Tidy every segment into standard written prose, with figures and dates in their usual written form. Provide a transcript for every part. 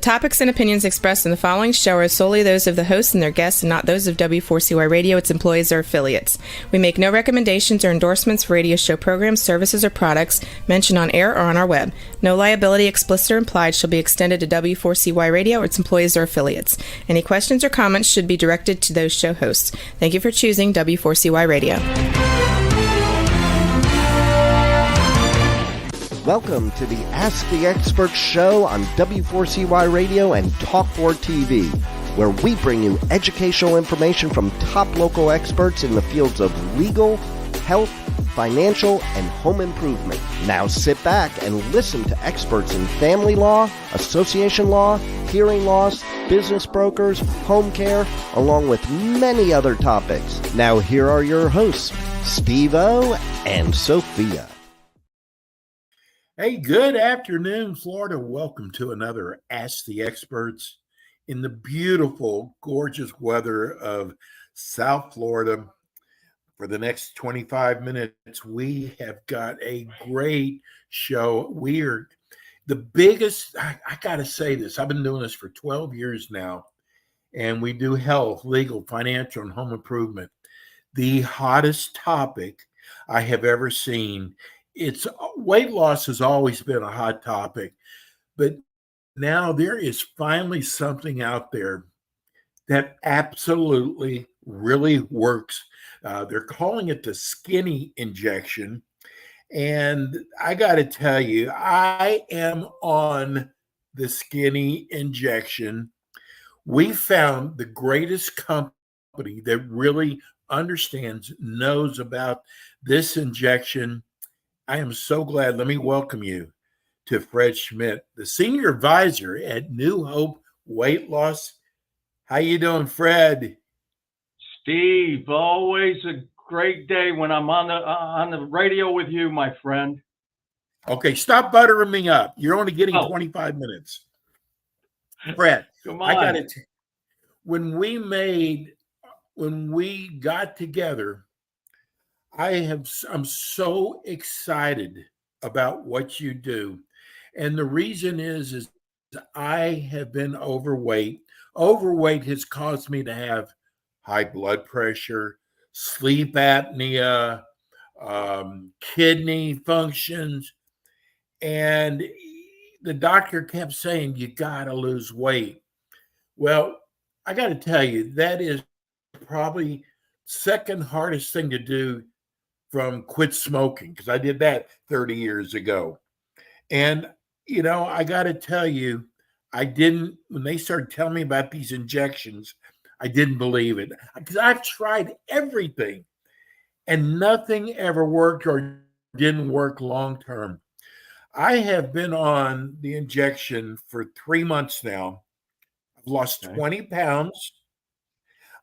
topics and opinions expressed in the following show are solely those of the hosts and their guests and not those of W4CY Radio, its employees, or affiliates. We make no recommendations or endorsements for radio show programs, services, or products mentioned on air or on our web. No liability, explicit or implied, shall be extended to W4CY Radio or its employees or affiliates. Any questions or comments should be directed to those show hosts. Thank you for choosing W4CY Radio. Welcome to the Ask the Expert show on W4CY Radio and Talk4 TV, where we bring you educational information from top local experts in the fields of legal, health, financial, and home improvement. Now sit back and listen to experts in family law, association law, hearing loss, business brokers, home care, along with many other topics. Now here are your hosts, Steve-O and Sophia. Hey, good afternoon, Florida. Welcome to another Ask the Experts in the beautiful, gorgeous weather of South Florida. For the next 25 minutes, we have got a great show. We are the biggest, I got to say this, I've been doing this for 12 years now, and we do health, legal, financial, and home improvement. The hottest topic I have ever seen. It's weight loss has always been a hot topic, but now there is finally something out there that absolutely really works. They're calling it the skinny injection. And I got to tell you, I am on the skinny injection. We found the greatest company that really understands, knows about this injection. I am so glad. Let me welcome you to Fred Schmidt, the senior advisor at New Hope Weight Loss. How you doing, Fred? Steve, always a great day when I'm on the radio with you, my friend. Okay, stop buttering me up. You're only getting 25 minutes. Fred, come on. I got it. When we got together, I'm so excited about what you do. And the reason is I have been overweight. Overweight has caused me to have high blood pressure, sleep apnea, kidney functions. And the doctor kept saying, you got to lose weight. Well, I got to tell you, that is probably second hardest thing to do from quit smoking, because I did that 30 years ago. And, you know, I got to tell you, when they started telling me about these injections, I didn't believe it, because I've tried everything and nothing ever worked or didn't work long term. I have been on the injection for 3 months now. I've lost 20 pounds.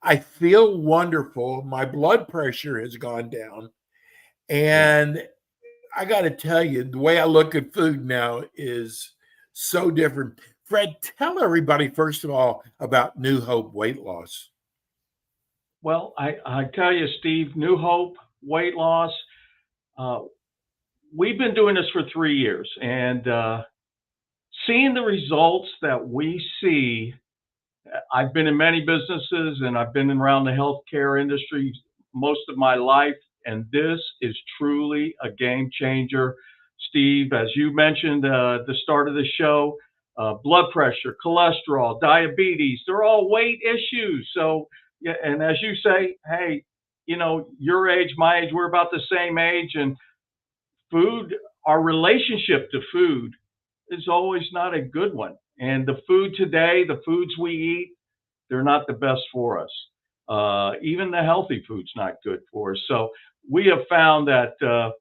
I feel wonderful. My blood pressure has gone down. And I got to tell you, the way I look at food now is so different. Fred, tell everybody, first of all, about New Hope Weight Loss. Well, I tell you, Steve, New Hope Weight Loss, we've been doing this for 3 years. And seeing the results that we see, I've been in many businesses and I've been around the healthcare industry most of my life. And this is truly a game changer. Steve, as you mentioned at the start of the show, blood pressure, cholesterol, diabetes, they're all weight issues. So, yeah, and as you say, hey, you know, your age, my age, we're about the same age. And food, our relationship to food is always not a good one. And the food today, the foods we eat, they're not the best for us. Even the healthy food's not good for us. So we have found that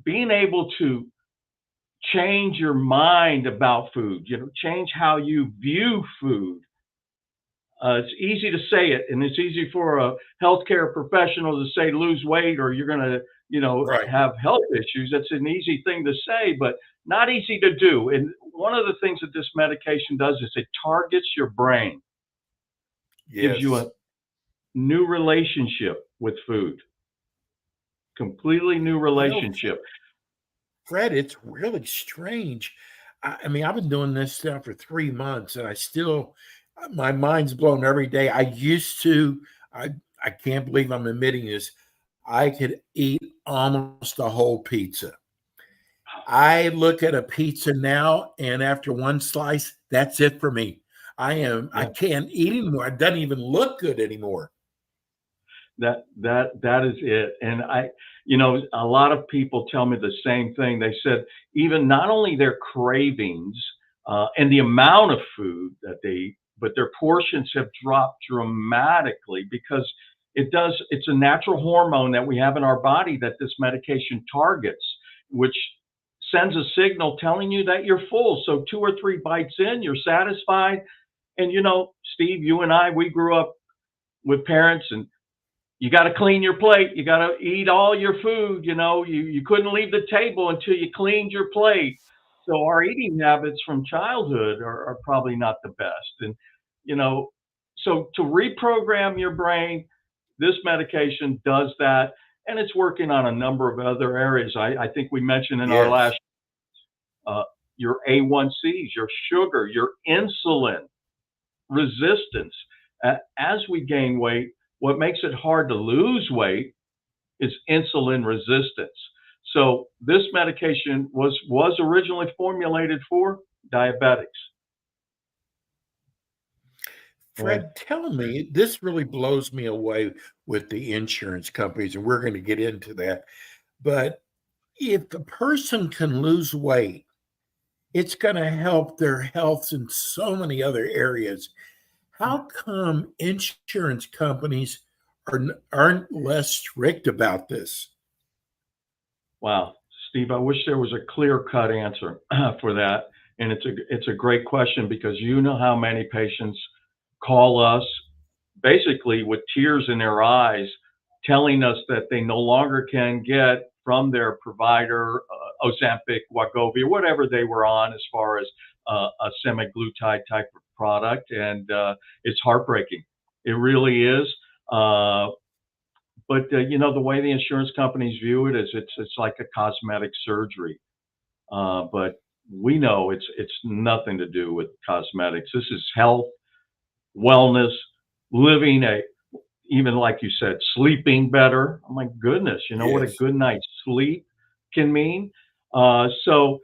being able to change your mind about food, you know, change how you view food. It's easy to say it, and it's easy for a healthcare professional to say lose weight or you're going to, you know, have health issues. That's an easy thing to say, but not easy to do. And one of the things that this medication does is it targets your brain, gives you a new relationship with food. Completely new relationship. Fred, it's really strange. I mean, I've been doing this now for 3 months, and I still, my mind's blown every day. I used to, I can't believe I'm admitting this. I could eat almost a whole pizza. I look at a pizza now, and after one slice, that's it for me. I can't eat anymore. It doesn't even look good anymore. That is it. And a lot of people tell me the same thing. They said even not only their cravings and the amount of food that they eat, but their portions have dropped dramatically because it's a natural hormone that we have in our body that this medication targets, which sends a signal telling you that you're full. So 2 or 3 bites in, you're satisfied. And Steve, you and I, we grew up with parents, and you got to clean your plate. You got to eat all your food. You couldn't leave the table until you cleaned your plate. So our eating habits from childhood are probably not the best. And, so to reprogram your brain, this medication does that. And it's working on a number of other areas. I think we mentioned in our last, your A1Cs, your sugar, your insulin resistance. As we gain weight, what makes it hard to lose weight is insulin resistance. So this medication was originally formulated for diabetics. Fred, tell me, this really blows me away with the insurance companies, and we're going to get into that. But if the person can lose weight, it's going to help their health in so many other areas. How come insurance companies aren't less strict about this? Wow, Steve, I wish there was a clear-cut answer for that. And it's a great question, because you know how many patients call us basically with tears in their eyes, telling us that they no longer can get from their provider Ozempic, Wegovy, whatever they were on as far as a semaglutide type of product. And it's heartbreaking. It really is. But the way the insurance companies view it is it's like a cosmetic surgery. But we know it's nothing to do with cosmetics. This is health, wellness, living even like you said, sleeping better. Oh my goodness, what a good night's sleep can mean. So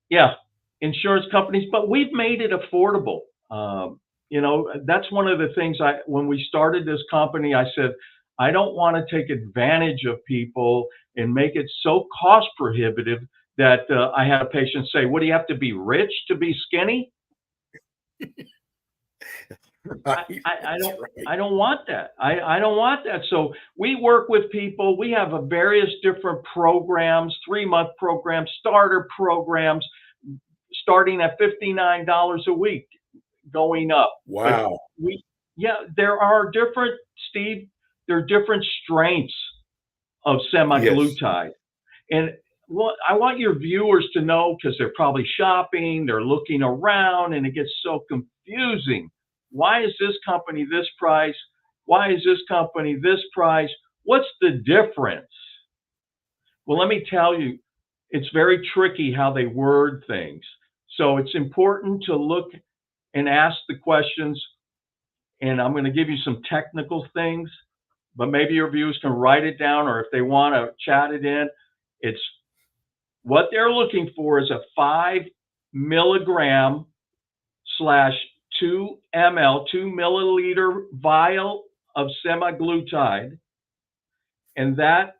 yeah, insurance companies, but we've made it affordable. That's one of the things when we started this company, I said, I don't want to take advantage of people and make it so cost prohibitive that I had a patient say, what, do you have to be rich to be skinny? Right. I don't want that. I don't want that. So we work with people. We have various different programs, 3-month programs, starter programs, starting at $59 a week, going up. Wow. There are different, Steve, there are different strengths of semaglutide. Yes. And I want your viewers to know, because they're probably shopping, they're looking around, and it gets so confusing. Why is this company this price? Why is this company this price? What's the difference? Well, let me tell you, it's very tricky how they word things. So it's important to look and ask the questions. And I'm going to give you some technical things, but maybe your viewers can write it down, or if they want to chat it in. It's what they're looking for is a 5 milligram / 2 ml, 2 milliliter vial of semaglutide. And that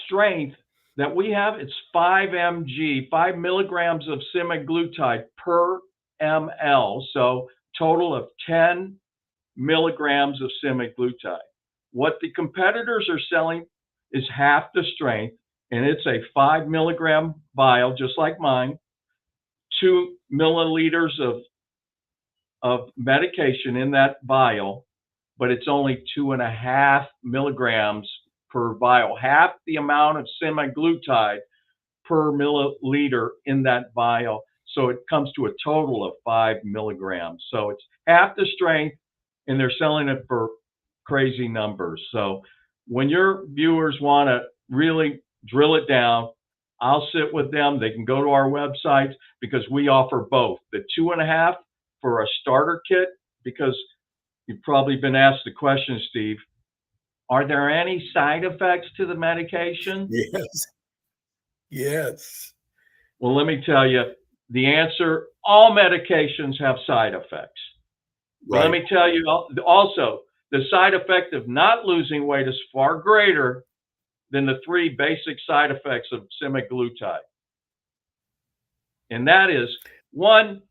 strength that we have, it's 5 mg, 5 milligrams of semaglutide per ml. So total of 10 milligrams of semaglutide. What the competitors are selling is half the strength, and it's a 5 milligram vial, just like mine, 2 milliliters of medication in that vial, but it's only 2.5 milligrams per vial, half the amount of semaglutide per milliliter in that vial. So it comes to a total of 5 milligrams. So it's half the strength, and they're selling it for crazy numbers. So when your viewers want to really drill it down, I'll sit with them. They can go to our website because we offer both the 2.5 for a starter kit, because you've probably been asked the question, Steve, are there any side effects to the medication? Yes. Yes. Well, let me tell you the answer. All medications have side effects. But let Right. me tell you also, the side effect of not losing weight is far greater than the 3 basic side effects of semaglutide. And that is, one,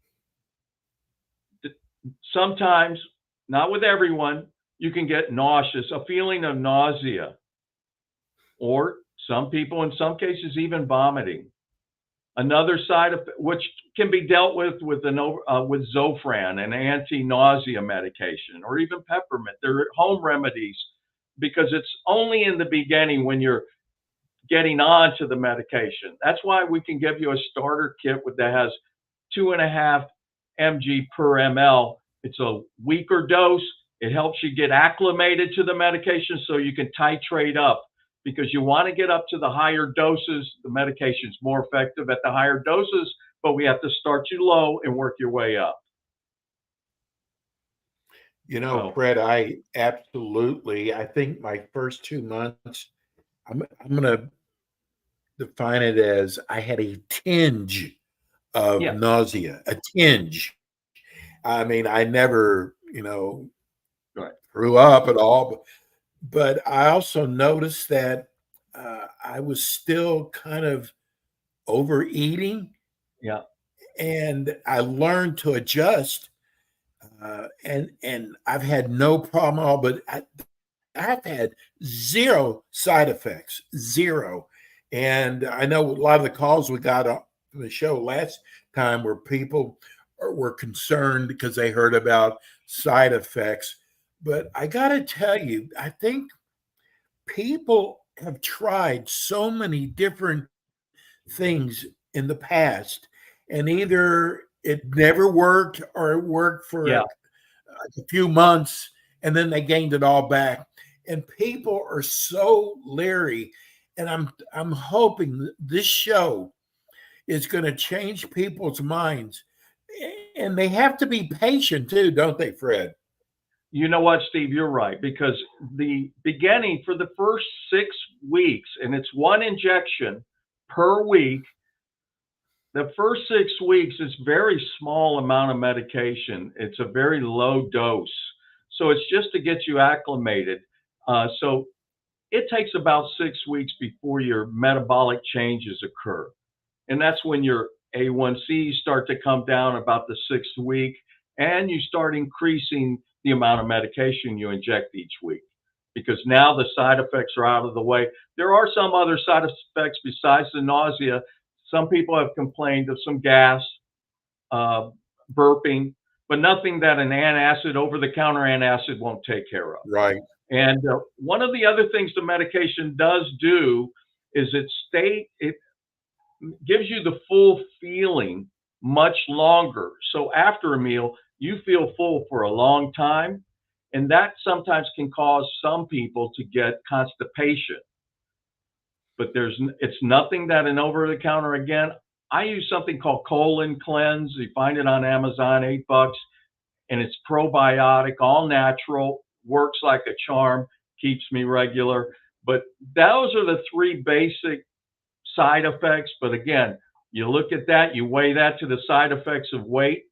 sometimes, not with everyone, you can get nauseous, a feeling of nausea, or some people, in some cases, even vomiting. Another side effect, which can be dealt with Zofran, an anti-nausea medication, or even peppermint. They're home remedies, because it's only in the beginning when you're getting on to the medication. That's why we can give you a starter kit that has 2.5 mg per ml. It's a weaker dose. It helps you get acclimated to the medication so you can titrate up, because you want to get up to the higher doses. The medication's more effective at the higher doses, but we have to start you low and work your way up. You know, So, Fred, I think my first 2 months, I'm going to define it as I had a tinge of yeah, nausea, a tinge. I mean, I never, right. threw up at all, but I also noticed that I was still kind of overeating, Yeah. and I learned to adjust. And I've had no problem at all, but I've had zero side effects, zero. And I know a lot of the calls we got on the show last time where people were concerned because they heard about side effects. But I got to tell you, I think people have tried so many different things in the past, and either it never worked or it worked for Yeah. a few months and then they gained it all back. And people are so leery. And I'm hoping that this show is going to change people's minds. And they have to be patient too, don't they, Fred? You know what, Steve? You're right, because the beginning for the first 6 weeks, and it's 1 injection per week. The first 6 weeks is very small amount of medication. It's a very low dose, so it's just to get you acclimated. So it takes about 6 weeks before your metabolic changes occur, and that's when your A1Cs start to come down about the 6th week, and you start increasing the amount of medication you inject each week, because now the side effects are out of the way. There are some other side effects besides the nausea. Some people have complained of some gas, burping, but nothing that an antacid, over-the-counter antacid, won't take care of. Right. And one of the other things the medication does do is it gives you the full feeling much longer. So after a meal, you feel full for a long time, and that sometimes can cause some people to get constipation. But it's nothing that an over-the-counter. Again, I use something called Colon Cleanse. You find it on Amazon, $8, and it's probiotic, all natural, works like a charm, keeps me regular. But those are the 3 basic side effects. But again, you look at that, you weigh that to the side effects of weight.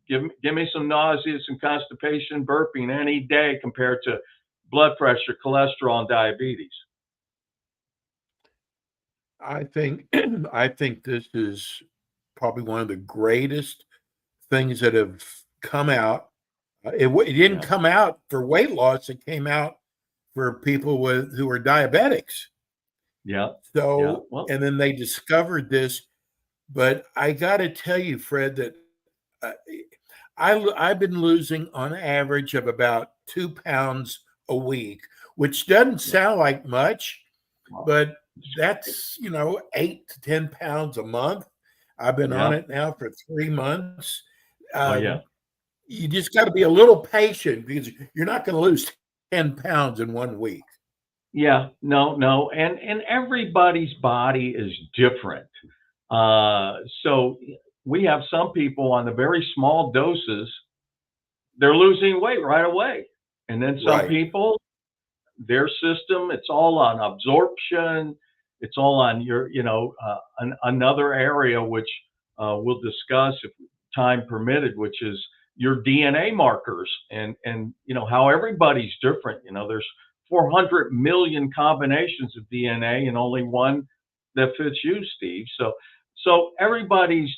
Give me some nausea, some constipation, burping any day compared to blood pressure, cholesterol, and diabetes. I think this is probably one of the greatest things that have come out. It didn't Yeah. come out for weight loss. It came out for people who are diabetics. Yeah. So, Yeah. Well, and then they discovered this. But I got to tell you, Fred, that I've been losing on average of about 2 pounds a week, which doesn't sound like much, but that's 8 to 10 pounds a month. I've been on yeah. it now for 3 months. Oh, yeah. You just got to be a little patient because you're not going to lose 10 pounds in 1 week. Yeah, no, and everybody's body is different. So we have some people on the very small doses, they're losing weight right away, and then some Right. people, their system, it's all on absorption, it's all on your, another area which we'll discuss if time permitted, which is your DNA markers, and how everybody's different. There's 400 million combinations of DNA and only one that fits you, Steve. So everybody's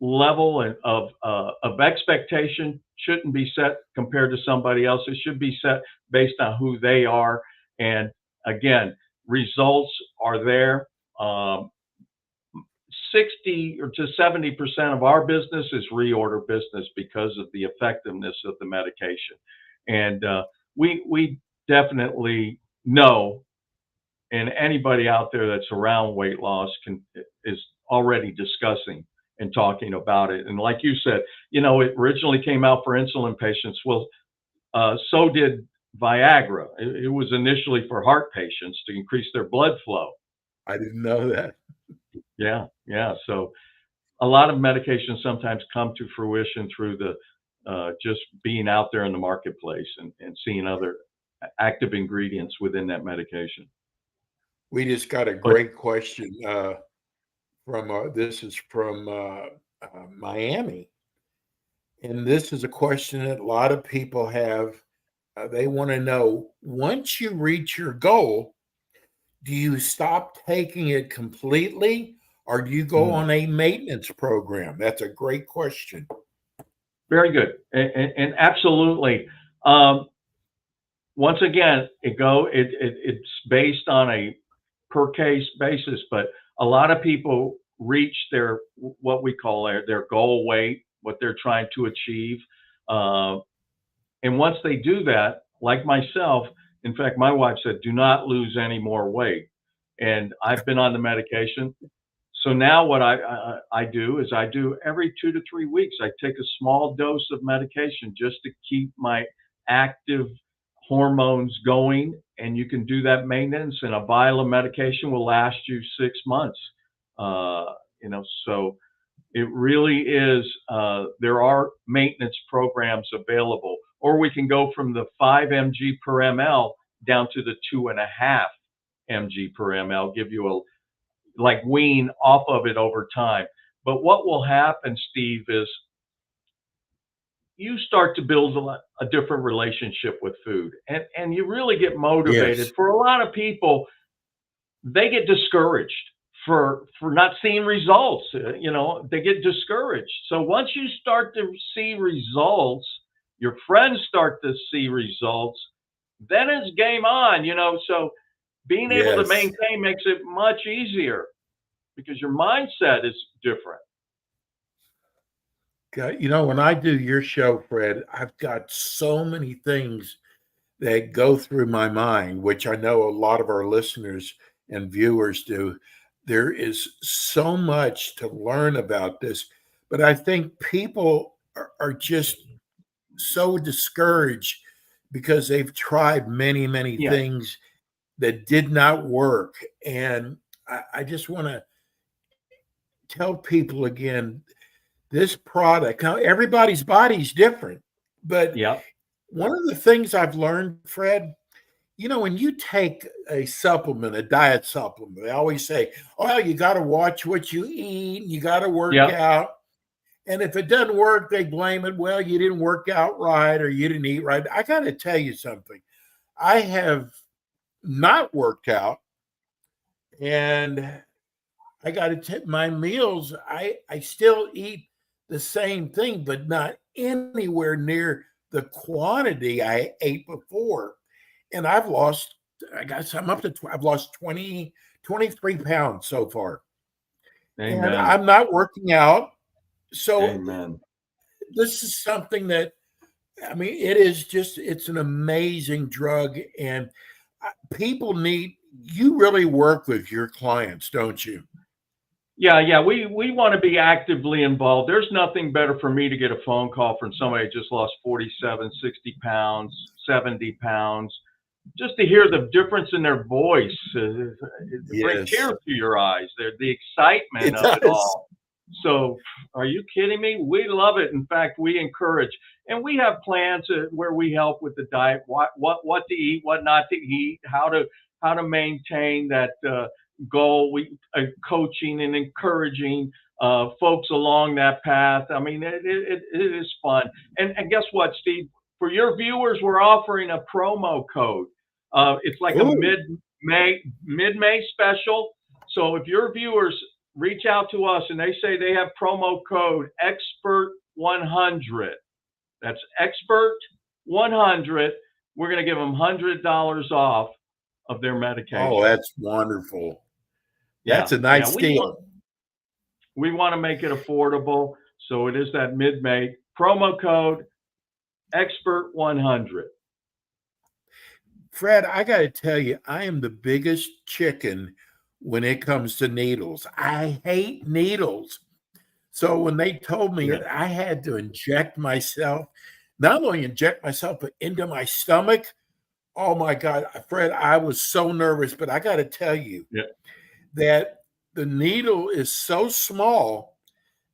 level of expectation shouldn't be set compared to somebody else. It should be set based on who they are. And again, results are there. 60 or to 70% of our business is reorder business because of the effectiveness of the medication. And we definitely know, and anybody out there that's around weight loss is already discussing and talking about it. And like you said, it originally came out for insulin patients. Well, so did Viagra. It was initially for heart patients to increase their blood flow. I didn't know that. Yeah, yeah. So a lot of medications sometimes come to fruition through the just being out there in the marketplace and seeing other active ingredients within that medication. We just got a But great question from this is from Miami, and this is a question that a lot of people have. They want to know, once you reach your goal, do you stop taking it completely, or do you go mm, on a maintenance program? That's a great question. very good, and absolutely. Once again, it's based on a per case basis, but a lot of people reach their what we call their goal weight, what they're trying to achieve. Uh, and once they do that, like myself, in fact, my wife said, "Do not lose any more weight." And I've been on the medication. So now what I do is I do every 2 to 3 weeks, I take a small dose of medication just to keep my active hormones going. And you can do that maintenance, and a vial of medication will last you 6 months. Uh, so it really is, there are maintenance programs available, or we can go from the 5 mg per ml down to the 2.5 mg per ml, give you like wean off of it over time. But what will happen, Steve, is you start to build a different relationship with food, and you really get motivated. Yes. For a lot of people, they get discouraged for not seeing results. They get discouraged. So once you start to see results, your friends start to see results, then it's game on. So being able to Yes. maintain makes it much easier because your mindset is different. When I do your show, Fred, I've got so many things that go through my mind, which I know a lot of our listeners and viewers do. There is so much to learn about this, but I think people are just so discouraged because they've tried many, many Yes. things that did not work. And I just want to tell people again, this product, now everybody's body's different, but Yep. one of the things I've learned, Fred, when you take a supplement, a diet supplement, they always say, oh, you got to watch what you eat, you got to work Yep. out. And if it doesn't work, they blame it. Well, you didn't work out right or you didn't eat right. I got to tell you something. I have not worked out, and I got to tip my meals. I still eat the same thing, but not anywhere near the quantity I ate before. And I've lost, I've lost 23 pounds so far. And Amen. I'm not working out. So Amen. this is something that, it's an amazing drug. And you really work with your clients, don't you? Yeah. We want to be actively involved. There's nothing better for me to get a phone call from somebody who just lost 47, 60 pounds, 70 pounds. just to hear the difference in their voice, it brings Yes, tears to your eyes. The excitement it of it does. all. So, are you kidding me? We love it. In fact, we encourage, and we have plans where we help with the diet, what to eat, what not to eat, how to maintain that goal. We coaching and encouraging folks along that path. I mean, it is fun. And guess what, Steve? For your viewers, we're offering a promo code. It's like a Ooh. mid-May special. So if your viewers reach out to us and they say they have promo code expert100, that's expert100, we're going to give them $100 off of their medication. Oh, that's wonderful. Yeah, That's a nice deal. We want to make it affordable. So it is that mid-May promo code expert100. Fred, I got to tell you, I am the biggest chicken when it comes to needles. I hate needles. So when they told me that I had to inject myself, not only inject myself, but into my stomach, oh my God, Fred, I was so nervous. But I got to tell you that the needle is so small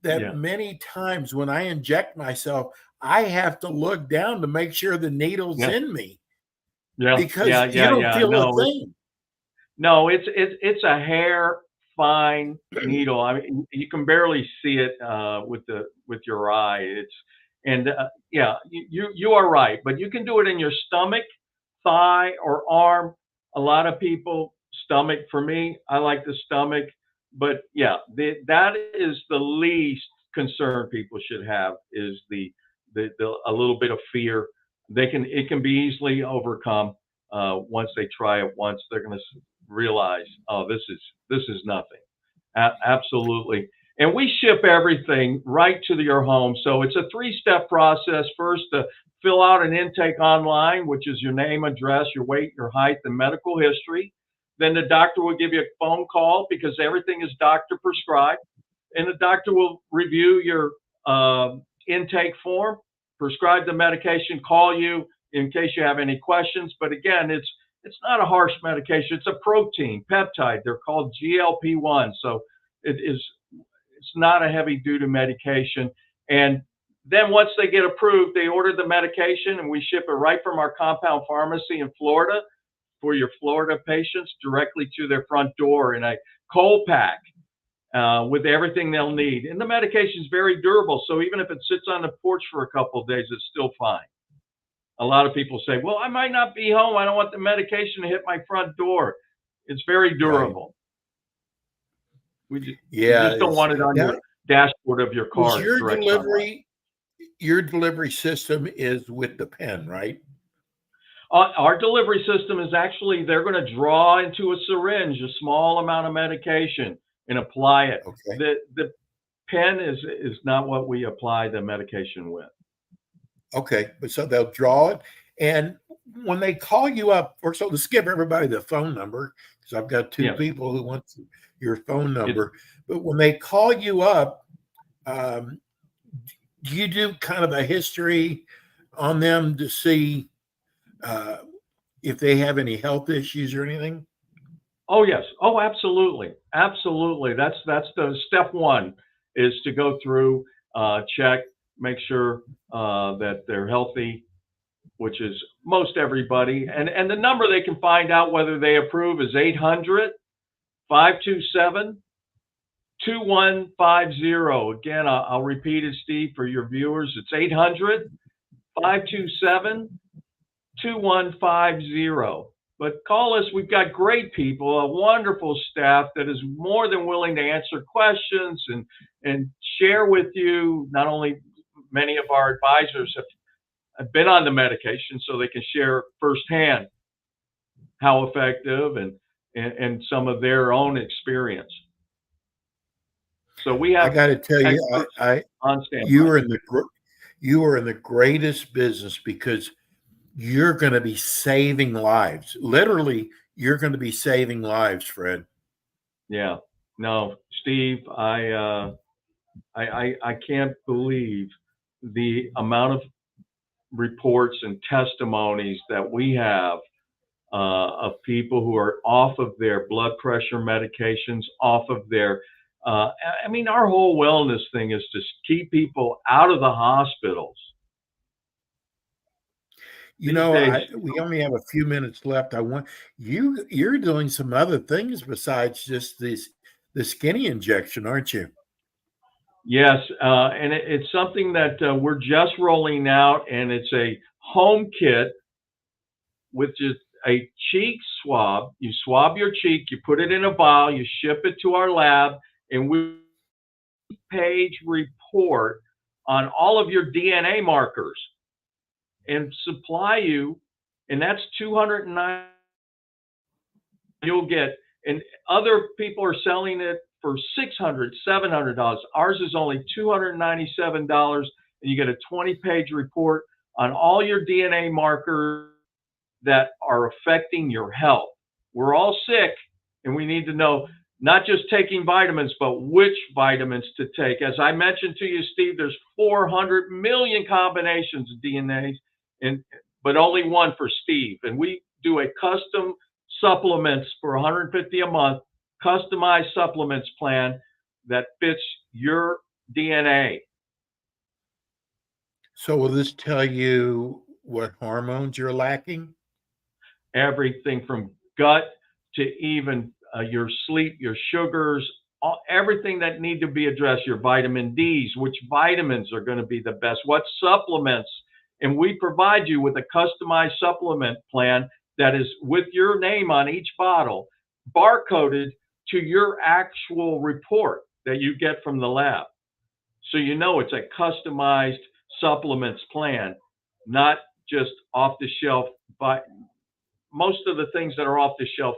that many times when I inject myself, I have to look down to make sure the needle's in me. Because you don't feel a thing. No, it's a hair fine needle. I mean, you can barely see it with your eye. You are right, but you can do it in your stomach, thigh, or arm. A lot of people stomach. For me, I like the stomach, but that is the least concern people should have, is the a little bit of fear. It can be easily overcome once they try it once. They're going to realize, oh, this is nothing. Absolutely. And we ship everything right to your home. So it's a 3-step process. First, to fill out an intake online, which is your name, address, your weight, your height, and medical history. Then the doctor will give you a phone call, because everything is doctor prescribed. And the doctor will review your intake form, prescribe the medication, call you in case you have any questions. But again, it's not a harsh medication. It's a protein peptide. They're called GLP-1. So it's not a heavy duty medication. And then once they get approved, they order the medication and we ship it right from our compound pharmacy in Florida for your Florida patients directly to their front door in a cold pack with everything they'll need. And the medication is very durable. So even if it sits on the porch for a couple of days, it's still fine. A lot of people say, well, I might not be home. I don't want the medication to hit my front door. It's very durable. Right. You just don't want it on your dashboard of your car. Your delivery system is with the pen, right? Our delivery system is actually, they're going to draw into a syringe a small amount of medication and apply it. Okay. The pen is not what we apply the medication with. Okay, but so they'll draw it, and when they call you up, or so let's give everybody the phone number, because I've got two people who want your phone number. But when they call you up, do you do kind of a history on them to see if they have any health issues or anything? Oh yes. Oh, absolutely, absolutely. That's the step one, is to go through, check, make sure that they're healthy, which is most everybody. And the number they can find out whether they approve is 800-527-2150. Again, I'll repeat it, Steve, for your viewers. It's 800-527-2150. But call us. We've got great people, a wonderful staff that is more than willing to answer questions and share with you. Not only many of our advisors have been on the medication, so they can share firsthand how effective and some of their own experience. So we have. I got to tell you, you are in the greatest business, because you're going to be saving lives. Literally, you're going to be saving lives, Fred. Yeah. No, Steve, I can't believe the amount of reports and testimonies that we have of people who are off of their blood pressure medications, off of their, our whole wellness thing is to keep people out of the hospitals. We only have a few minutes left. I want you're doing some other things besides just the skinny injection, aren't you? Yes, and it's something that we're just rolling out, and it's a home kit with just a cheek swab. You swab your cheek, you put it in a vial, you ship it to our lab, and we page report on all of your DNA markers and supply you, and that's $209. You'll get, and other people are selling it for $600, $700. Ours is only $297, and you get a 20-page report on all your DNA markers that are affecting your health. We're all sick, and we need to know not just taking vitamins, but which vitamins to take. As I mentioned to you, Steve, there's 400 million combinations of DNA, but only one for Steve. And we do a custom supplements for $150 a month, customized supplements plan that fits your DNA. So will this tell you what hormones you're lacking? Everything from gut to even your sleep, your sugars, everything that need to be addressed, your vitamin Ds, which vitamins are going to be the best, what supplements. And we provide you with a customized supplement plan that is with your name on each bottle, barcoded to your actual report that you get from the lab. So you know it's a customized supplements plan, not just off the shelf. But most of the things that are off the shelf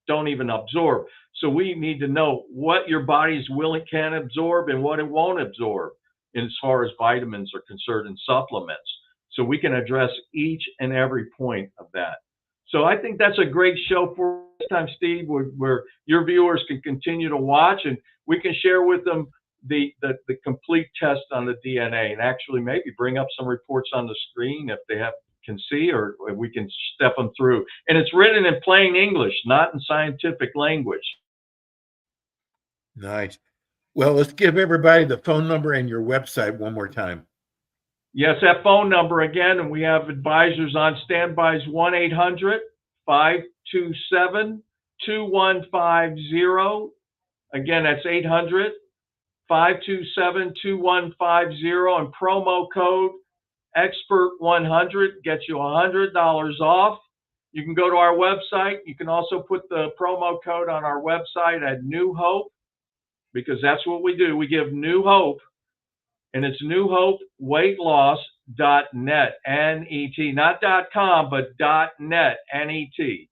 don't even absorb. So we need to know what your body's can absorb and what it won't absorb as far as vitamins are concerned and supplements. So we can address each and every point of that. So I think that's a great show for this time, Steve, where your viewers can continue to watch, and we can share with them the complete test on the DNA, and actually maybe bring up some reports on the screen if they can see, or we can step them through. And it's written in plain English, not in scientific language. Nice. Well, let's give everybody the phone number and your website one more time. Yes, that phone number again, and we have advisors on standby, is 1-800-527-2150. Again, that's 800-527-2150, and promo code Expert100 gets you $100 off. You can go to our website. You can also put the promo code on our website at New Hope, because that's what we do. We give New Hope, and it's newhopeweightloss.net, N-E-T, not .com, but .net, N-E-T.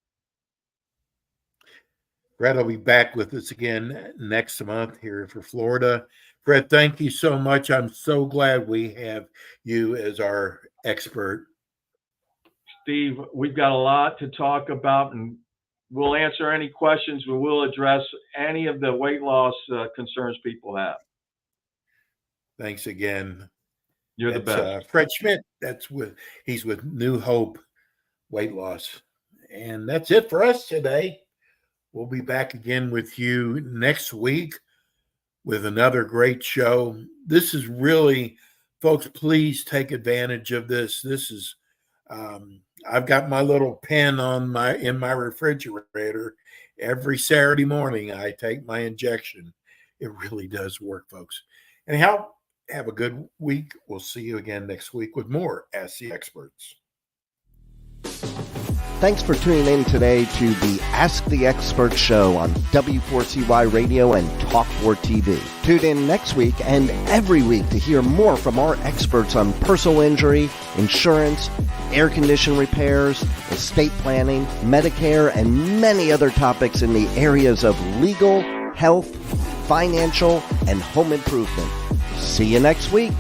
Fred will be back with us again next month here for Florida. Fred, thank you so much. I'm so glad we have you as our expert. Steve, we've got a lot to talk about, and we'll answer any questions. We will address any of the weight loss concerns people have. Thanks again. You're the best. Fred Schmidt. He's with New Hope Weight Loss. And that's it for us today. We'll be back again with you next week with another great show. This is really, folks, please take advantage of this. This is, I've got my little pen in my refrigerator. Every Saturday morning, I take my injection. It really does work, folks. Anyhow, have a good week. We'll see you again next week with more Ask the Experts. Thanks for tuning in today to the Ask the Expert show on W4CY Radio and Talk4 TV. Tune in next week and every week to hear more from our experts on personal injury, insurance, air condition repairs, estate planning, Medicare, and many other topics in the areas of legal, health, financial, and home improvement. See you next week.